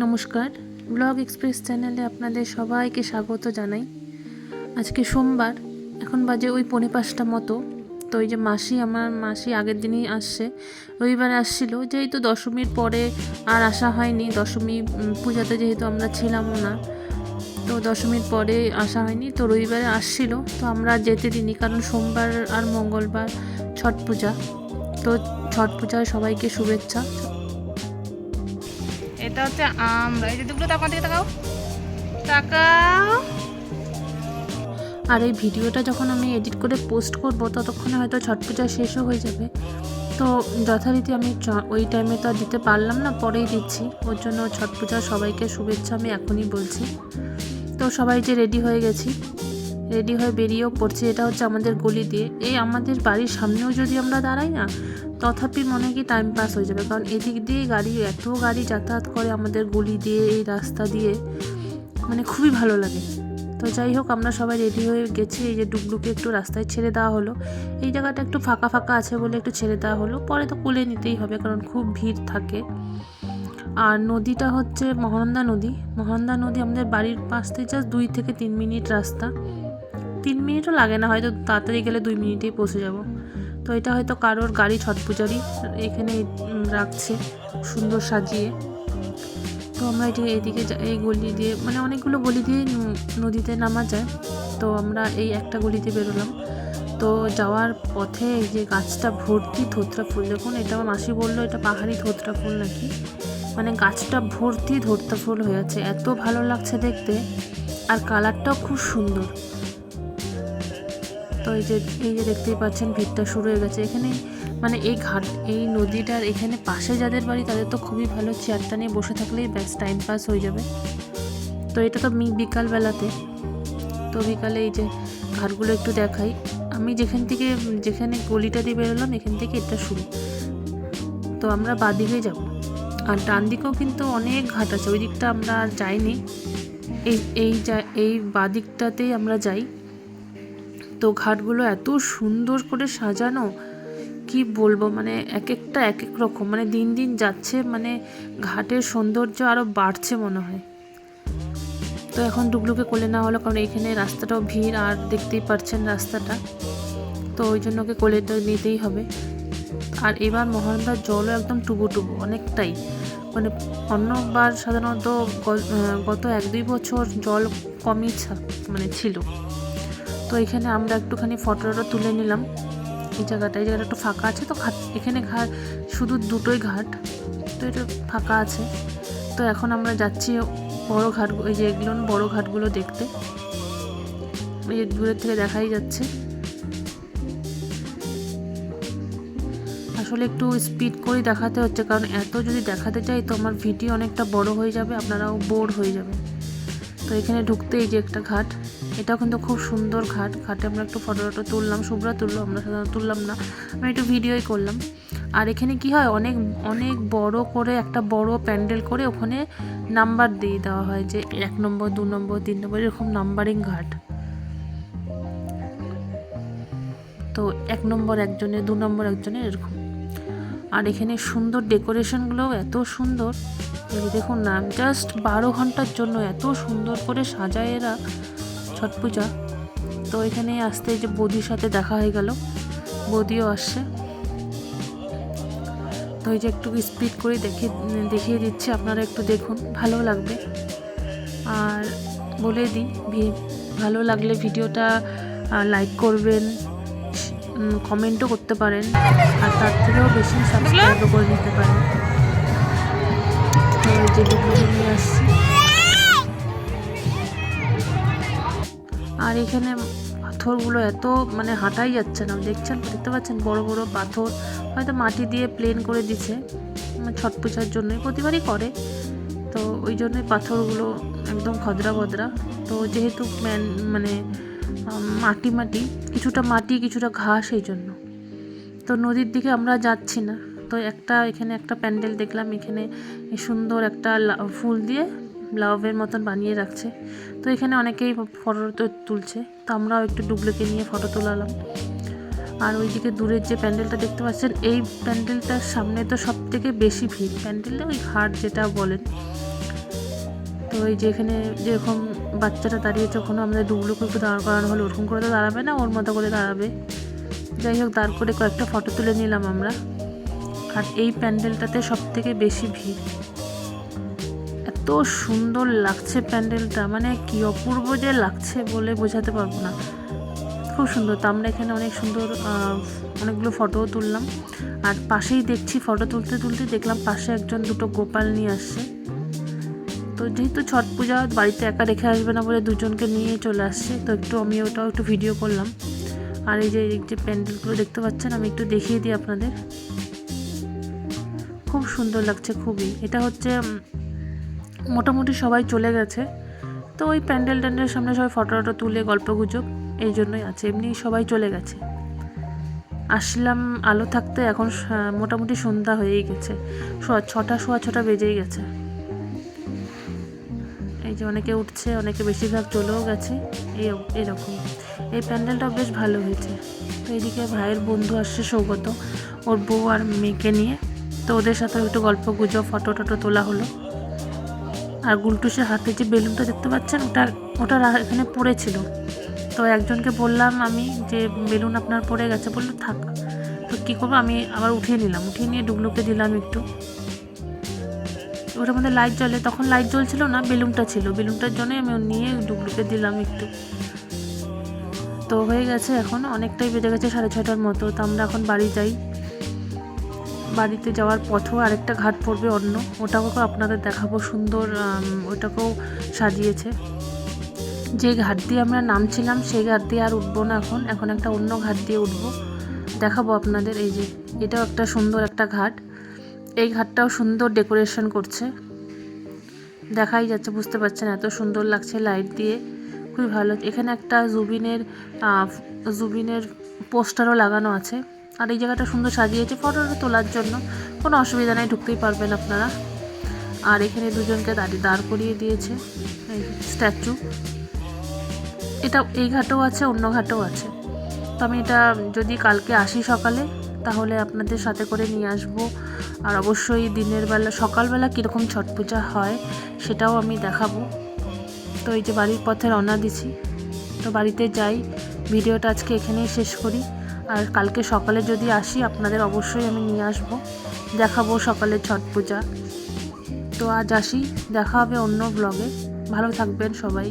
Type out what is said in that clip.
নমস্কার, blog express চ্যানেলে আপনাদের সবাইকে স্বাগত জানাই। আজকে সোমবার, এখন বাজে ওই 4:45 মতো। তো ওই যে আমার মাসি আগের দিনই আসছে, রবিবারে আসছিল, যেহেতু দশমীর পরে আর আসা হয়নি। দশমী পূজাতে যেহেতু আমরা ছিলামও না, তো দশমীর পরে আসা হয়নি, তো রবিবারে আসছিল। তো আমরা যেতে দিইনি, কারণ সোমবার আর মঙ্গলবার ছট পূজা। তো ছট পূজায় সবাইকে শুভেচ্ছা। এটা হচ্ছে আমরা এই যে দুগুলো তাকাও দিকে তাকাও তাকাও। আর এই ভিডিওটা যখন আমি এডিট করে পোস্ট করব ততক্ষণে হয়তো ছট পূজা শেষও হয়ে যাবে। তো যথারীতি আমি ওই টাইমে তো আর দিতে পারলাম না, পরেই দিচ্ছি। ওর জন্য ছট পূজার সবাইকে শুভেচ্ছা আমি এখনই বলছি। তো সবাই যে রেডি হয়ে গেছি, রেডি হয়ে বেরিয়েও পড়ছি। এটা হচ্ছে আমাদের গলি দিয়ে, এই আমাদের বাড়ির সামনেও যদি আমরা দাঁড়াই না, তথাপি মনে হয় কি টাইম পাস হয়ে যাবে, কারণ এদিক দিয়ে এত গাড়ি যাতায়াত করে আমাদের গলি দিয়ে, এই রাস্তা দিয়ে, মানে খুবই ভালো লাগে। তো যাই হোক, আমরা সবাই রেডি হয়ে গেছি। এই যে ডুগডুকে একটু রাস্তায় ছেড়ে দেওয়া হলো, এই জায়গাটা একটু ফাঁকা ফাঁকা আছে বলে একটু ছেড়ে দেওয়া হলো। পরে তো কোলে নিতেই হবে, কারণ খুব ভিড় থাকে। আর নদীটা হচ্ছে মহানন্দা নদী। মহানন্দা নদী আমাদের বাড়ির পাশ থেকে জাস্ট 2 থেকে 3 মিনিট রাস্তা। 3 মিনিটও লাগে না, হয়তো তাড়াতাড়ি গেলে 2 মিনিটেই পৌঁছে যাব। তো এটা হয়তো কারোর গাড়ি ছট পূজারই, এখানে রাখছে সুন্দর সাজিয়ে। তো আমরা এদিকে এই গলি দিয়ে, মানে অনেকগুলো গলি দিয়ে নদীতে নামা যায়। তো আমরা এই একটা গলিতে বেরোলাম। তো যাওয়ার পথে এই যে গাছটা ভর্তি ধোত্রা ফুল, দেখুন, এটা আমার মাসি বললো এটা পাহাড়ি ধোত্রা ফুল নাকি, মানে গাছটা ভর্তি ধোত্রা ফুল হয়ে আছে, এত ভালো লাগছে দেখতে। আর কালারটাও খুব সুন্দর। তো এই যে দেখতেই পাচ্ছেন, ভিড়টা শুরু হয়ে গেছে এখানে। মানে এই নদীটার এখানে পাশে যাদের বাড়ি তাদের তো খুবই ভালো, চেয়ারটা নিয়ে বসে থাকলেই ব্যাস টাইম পাস হয়ে যাবে। তো এটা তো বিকালবেলাতে। তো বিকালে এই যে ঘাটগুলো একটু দেখাই। আমি যেখানে গলিটা দিয়ে বেরোলাম, এখান থেকে এটা শুরু। তো আমরা বাঁদিকে যাব, আর ডান দিকেও কিন্তু অনেক ঘাট আছে, ওই দিকটা আমরা আর যাইনি। এই বাঁদিকটাতেই আমরা যাই। তো ঘাটগুলো এত সুন্দর করে সাজানো, কি বলবো, মানে এক একটা এক এক রকম, মানে দিন দিন যাচ্ছে, মানে ঘাটের সৌন্দর্য আরও বাড়ছে মনে হয়। তো এখন ডুগডুকে কোলে নেওয়া হলো, কারণ এখানে রাস্তাটাও ভিড়, আর দেখতেই পাচ্ছেন রাস্তাটা, তো ওই জন্য ওকে কোলেটা নিতেই হবে। আর এবার মহানন্দার জলও একদম টুবু অনেকটাই, মানে অন্যবার সাধারণত গত 1-2 বছর জল কমই ছিল। তো এখানে আমরা একটুখানি ফটোটা তুলে নিলাম। এই জায়গাটা একটু ফাঁকা আছে, তো এখানে শুধু দুটোই ঘাট, তো এটা ফাঁকা আছে। তো এখন আমরা যাচ্ছি বড় ঘাট, ওই যে এগুলো বড় ঘাটগুলো দেখতে, ওই যে দূরের থেকে দেখাই যাচ্ছে। আসলে একটু স্পিড করেই দেখাতে হচ্ছে, কারণ এত যদি দেখাতে চাই তো আমার ভিডিও অনেকটা বড় হয়ে যাবে, আপনারাও বোর হয়ে যাবেন। তো এখানে ঢুকতেই যে একটা ঘাট, এটাও কিন্তু খুব সুন্দর ঘাটে আমরা একটু ফটো তুললাম। শুভ্রা তুললো, আমরা সাধারণত তুললাম না, আমি একটু ভিডিওই করলাম। আর এখানে কি হয়, অনেক অনেক বড় করে একটা বড় প্যান্ডেল করে ওখানে নাম্বার দিয়ে দেওয়া হয়, যে 1 নম্বর 2 নম্বর 3 নম্বর এরকম নাম্বারিং ঘাট। তো 1 নম্বর একজনের, 2 নম্বর একজনের, এরকম। আর এখানে সুন্দর ডেকোরেশনগুলোও এত সুন্দর, এই দেখুন না, জাস্ট 12 ঘন্টার জন্য এত সুন্দর করে সাজায় এরা ছট পূজা। তো এখানে আসতে যে বৌদির সাথে দেখা হয়ে গেল, বৌদিও আসছে। তো এই যে একটু স্পিড করে দেখিয়ে দিচ্ছি, আপনারা একটু দেখুন, ভালো লাগবে। আর বলে দিই, ভালো লাগলে ভিডিওটা লাইক করবেন, কমেন্টও করতে পারেন, আর তার থেকেও বেশি সাবস্ক্রাইবও করে নিতে পারেন। তো এই যে ডুগডুগি নিয়ে আসছি। আর এখানে পাথরগুলো এত, মানে হাঁটাই যাচ্ছে না, দেখতে পাচ্ছেন বড় বড় পাথর, হয়তো মাটি দিয়ে প্লেন করে দিছে ছট পূজার জন্যই, প্রতিবারই করে। তো ওই জন্যই পাথরগুলো একদম খদরা বদরা। তো যেহেতু মানে মাটি কিছুটা মাটি কিছুটা ঘাস, এই জন্য। তো নদীর দিকে আমরা যাচ্ছি না। তো এখানে একটা প্যান্ডেল দেখলাম, এখানে সুন্দর একটা ফুল দিয়ে লাভের মতন বানিয়ে রাখছে। তো এখানে অনেকেই ফটো তুলছে, তো আমরাও একটু ডুগডুগিকে নিয়ে ফটো তোলালাম। আর ওইদিকে দূরের যে প্যান্ডেলটা দেখতে পাচ্ছেন, এই প্যান্ডেলটার সামনে তো সব থেকে বেশি ভিড়। প্যান্ডেলটা ওই ঘাট যেটা বলেন। তো এই যে এখানে যেরকম বাচ্চাটা দাঁড়িয়েছে, ওখানে আমাদের ডুবলুকে একটু দাঁড় করানো হলো। ওরকম করে তো দাঁড়াবে না, ওর মতো করে দাঁড়াবে। যাই হোক, দাঁড় করে কয়েকটা ফটো তুলে নিলাম আমরা। আর এই প্যান্ডেলটাতে সব থেকে বেশি ভিড়। এত সুন্দর লাগছে প্যান্ডেলটা, মানে কি অপূর্ব যে লাগছে বলে বোঝাতে পারবো না, খুব সুন্দর। তো আমরা এখানে অনেক সুন্দর অনেকগুলো ফটোও তুললাম। আর পাশেই দেখছি, ফটো তুলতে তুলতে দেখলাম পাশে একজন দুটো গোপাল নিয়ে আসছে। তো যেহেতু ছট পূজা, বাড়িতে একা রেখে আসবে না বলে দুজনকে নিয়ে চলে আসছে। তো আমি ওটাও একটু ভিডিও করলাম। আর এই যে প্যান্ডেলগুলো দেখতে পাচ্ছেন, আমি একটু দেখিয়ে দিই আপনাদের। খুব সুন্দর লাগছে, খুবই। এটা হচ্ছে মোটামুটি সবাই চলে গেছে, তো ওই প্যান্ডেলের সামনে সবাই ফটো তুলে গল্প গুজব এই জন্যই আছে, এমনি সবাই চলে গেছে। আসলাম আলো থাকতে, এখন মোটামুটি সন্ধ্যা হয়েই গেছে, সোয়া ছটা বেজেই গেছে। এই যে অনেকে উঠছে, অনেকে বেশিরভাগ চলেও গেছে। এরকম এই প্যান্ডেলটা বেশ ভালো হয়েছে। তো এইদিকে ভাইয়ের বন্ধু আসছে সৌগত, ওর বউ আর মেয়েকে নিয়ে। তো ওদের সাথে একটু গল্প গুজব, ফটো তোলা হলো। আর গুলটুসের হাতে যে বেলুনটা দেখতে পাচ্ছেন, ওটা এখানে পড়েছিল। তো একজনকে বললাম আমি যে বেলুন আপনার পড়ে গেছে, বললো থাক। তো কী করবো, আমি আবার উঠিয়ে নিয়ে ডুগলুকে দিলাম একটু। ওটার মধ্যে লাইট জ্বলে, তখন লাইট জ্বলছিল না, বেলুনটা ছিল, বেলুনটার জন্যই আমি নিয়ে ডুগলুকে দিলাম একটু। তো হয়ে গেছে, এখন অনেকটাই বেজে গেছে, 6:30টার মতো। তো আমরা এখন বাড়ি যাই। বাড়িতে যাওয়ার পথেও আরেকটা ঘাট পড়বে অন্য, ওটাকেও আপনাদের দেখাবো। সুন্দর, ওটাকেও সাজিয়েছে। যে ঘাট দিয়ে আমরা নামছিলাম সেই ঘাট দিয়ে আর উঠবো না, এখন একটা অন্য ঘাট দিয়ে উঠবো, দেখাবো আপনাদের। এই যে এটাও একটা সুন্দর একটা ঘাট, এই ঘাটটাও সুন্দর ডেকোরেশন করছে, দেখাই যাচ্ছে, বুঝতে পারছেন এত সুন্দর লাগছে লাইট দিয়ে, খুবই ভালো। এখানে একটা জুবিনের পোস্টারও লাগানো আছে। আর এই জায়গাটা সুন্দর সাজিয়েছে ফটোটা তোলার জন্য, কোনো অসুবিধা নেই, ঢুকতেই পারবেন আপনারা। আর এখানে দুজনকে দাঁড় করিয়ে দিয়েছে, এই স্ট্যাচু। এই ঘাটেও আছে, অন্য ঘাটেও আছে। তো আমি এটা যদি কালকে আসি সকালে, তাহলে আপনাদের সাথে করে নিয়ে আসবো। আর অবশ্যই দিনের বেলা, সকালবেলা কীরকম ছট পূজা হয় সেটাও আমি দেখাবো। তো এই যে বাড়ির পথে রওনা দিছি, তো বাড়িতে যাই। ভিডিওটা আজকে এখানেই শেষ করি। আর কালকে সকালে যদি আসি, আপনাদের অবশ্যই আমি নিয়ে আসবো, দেখাবো সকালে ছট পূজা। তো আজ আসি, দেখা হবে অন্য ব্লগে। ভালো থাকবেন সবাই।